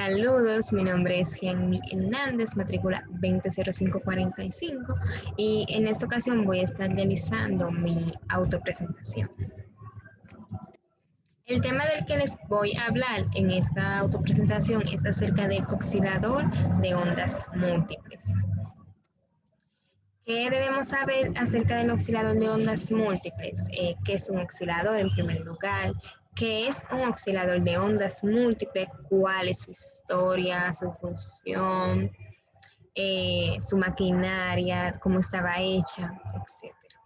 Saludos, mi nombre es Jenny Hernández, matrícula 200545 y en esta ocasión voy a estar realizando mi autopresentación. El tema del que les voy a hablar en esta autopresentación es acerca del oscilador de ondas múltiples. ¿Qué debemos saber acerca del oscilador de ondas múltiples? ¿Qué es un oscilador en primer lugar? ¿Qué es un oscilador de ondas múltiples? ¿Cuál es su historia, su función, su maquinaria, cómo estaba hecha, etcétera?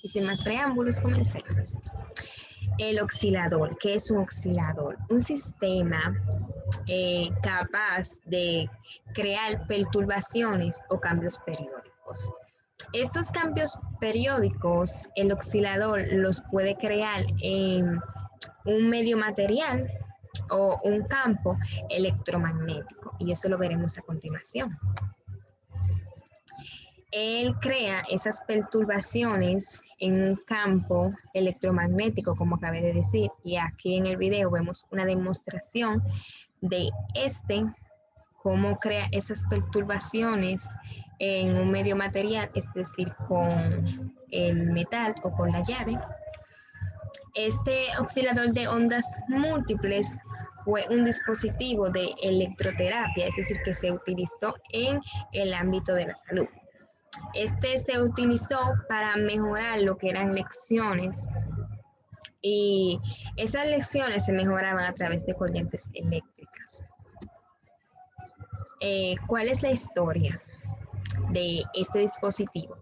Y sin más preámbulos, comencemos. El oscilador, ¿qué es un oscilador? Un sistema capaz de crear perturbaciones o cambios periódicos. Estos cambios periódicos, el oscilador los puede crear en un medio material o un campo electromagnético, y eso lo veremos a continuación. Él crea esas perturbaciones en un campo electromagnético, como acabé de decir, y aquí en el video vemos una demostración de cómo crea esas perturbaciones en un medio material, es decir, con el metal o con la llave. Este oscilador de ondas múltiples fue un dispositivo de electroterapia, es decir, que se utilizó en el ámbito de la salud. Este se utilizó para mejorar lo que eran lecciones, y esas lecciones se mejoraban a través de corrientes eléctricas. ¿Cuál es la historia de este dispositivo?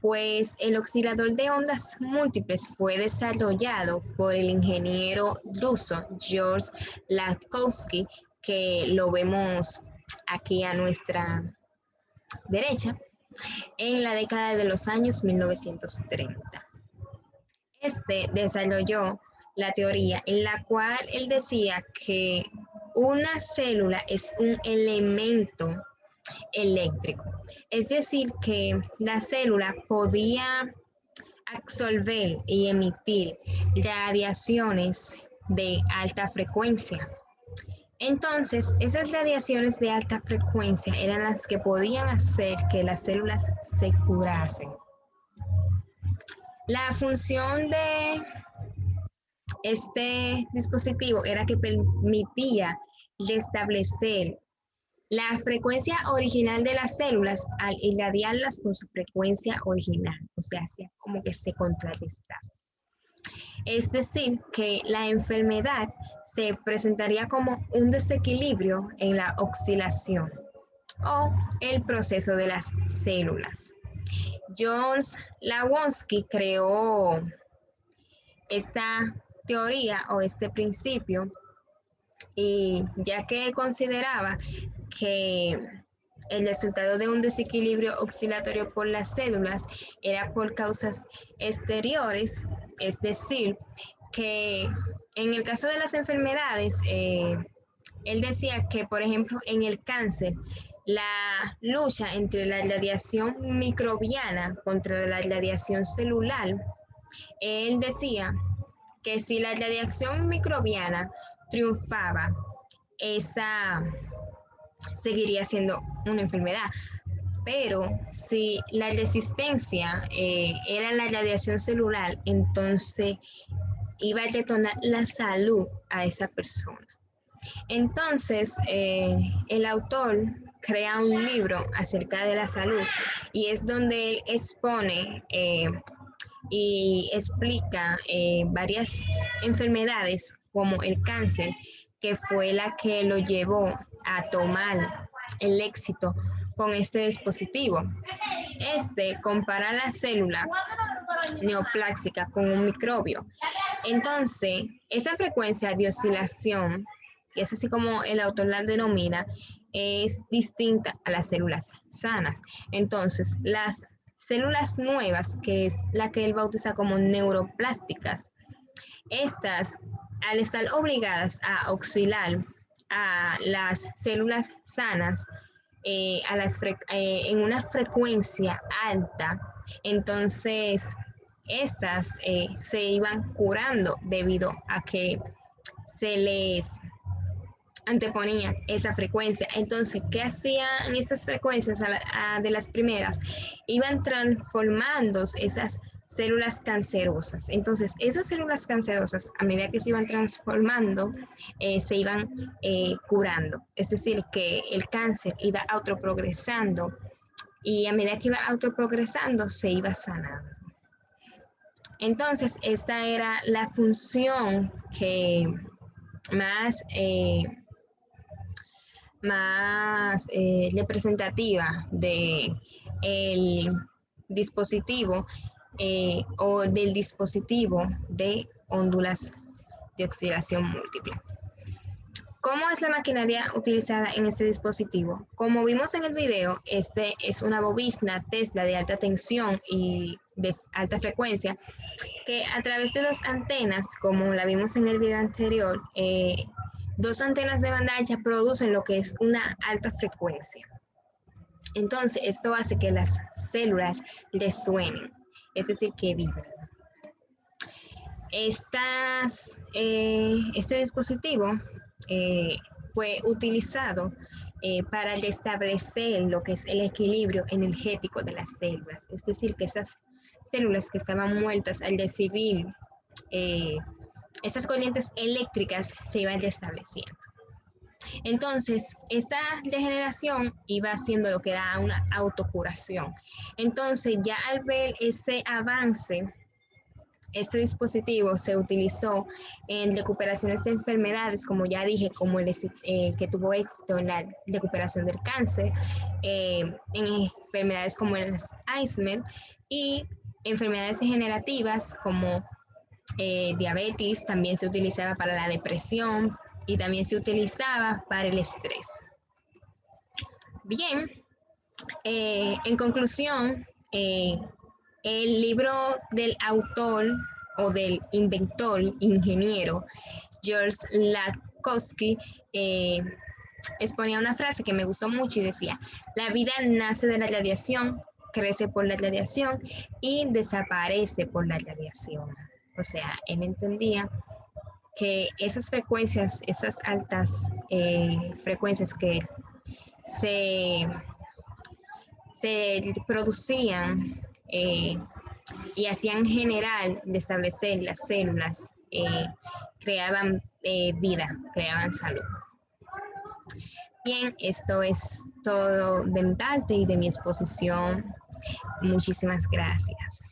Pues el oscilador de ondas múltiples fue desarrollado por el ingeniero ruso George Lakhovsky, que lo vemos aquí a nuestra derecha, en la década de los años 1930. Este desarrolló la teoría en la cual él decía que una célula es un elemento eléctrico, es decir, que la célula podía absorber y emitir radiaciones de alta frecuencia. Entonces, esas radiaciones de alta frecuencia eran las que podían hacer que las células se curasen. La función de este dispositivo era que permitía restablecer la frecuencia original de las células al irradiarlas con su frecuencia original, o sea, hacía como que se contrarrestase. Es decir, que la enfermedad se presentaría como un desequilibrio en la oscilación o el proceso de las células. George Lakhovsky creó esta teoría o este principio, y ya que él consideraba que el resultado de un desequilibrio oscilatorio por las células era por causas exteriores, es decir, que en el caso de las enfermedades, él decía que, por ejemplo, en el cáncer, la lucha entre la radiación microbiana contra la radiación celular, él decía que si la radiación microbiana triunfaba, esa seguiría siendo una enfermedad. Pero si la resistencia era la radiación celular, entonces iba a retornar la salud a esa persona. Entonces, el autor crea un libro acerca de la salud, y es donde él expone y explica varias enfermedades como el cáncer, que fue la que lo llevó a tomar el éxito con este dispositivo. Este compara la célula neoplásica con un microbio. Entonces, esa frecuencia de oscilación, que es así como el autor la denomina, es distinta a las células sanas. Entonces, las células nuevas, que es la que él bautiza como neuroplásticas, estas, al estar obligadas a oscilar a las células sanas en una frecuencia alta, entonces estas se iban curando debido a que se les anteponían esa frecuencia. Entonces, ¿qué hacían estas frecuencias de las primeras? Iban transformando esas células cancerosas. Entonces, esas células cancerosas, a medida que se iban transformando, se iban curando. Es decir, que el cáncer iba autoprogresando y a medida que iba autoprogresando, se iba sanando. Entonces, esta era la función que más representativa de el dispositivo o del dispositivo de ondas de oxidación múltiple. ¿Cómo es la maquinaria utilizada en este dispositivo? Como vimos en el video, este es una bobina Tesla de alta tensión y de alta frecuencia que a través de dos antenas, como la vimos en el video anterior, dos antenas de banda ancha producen lo que es una alta frecuencia. Entonces, esto hace que las células resuenen, es decir, que vibren. Este dispositivo fue utilizado para restablecer lo que es el equilibrio energético de las células, es decir, que esas células que estaban muertas al recibir esas corrientes eléctricas se iban restableciendo. Entonces, esta regeneración iba haciendo lo que era una autocuración. Entonces, ya al ver ese avance, este dispositivo se utilizó en recuperaciones de enfermedades, como ya dije, como que tuvo éxito en la recuperación del cáncer, en enfermedades como el Alzheimer y enfermedades degenerativas como diabetes, también se utilizaba para la depresión y también se utilizaba para el estrés. Bien, en conclusión, el libro del autor o del inventor, ingeniero, George Lakhovsky, exponía una frase que me gustó mucho y decía, la vida nace de la radiación, crece por la radiación y desaparece por la radiación. O sea, él entendía que esas frecuencias, esas altas frecuencias que se producían y hacían general de establecer las células, creaban vida, creaban salud. Bien, esto es todo de mi parte y de mi exposición. Muchísimas gracias.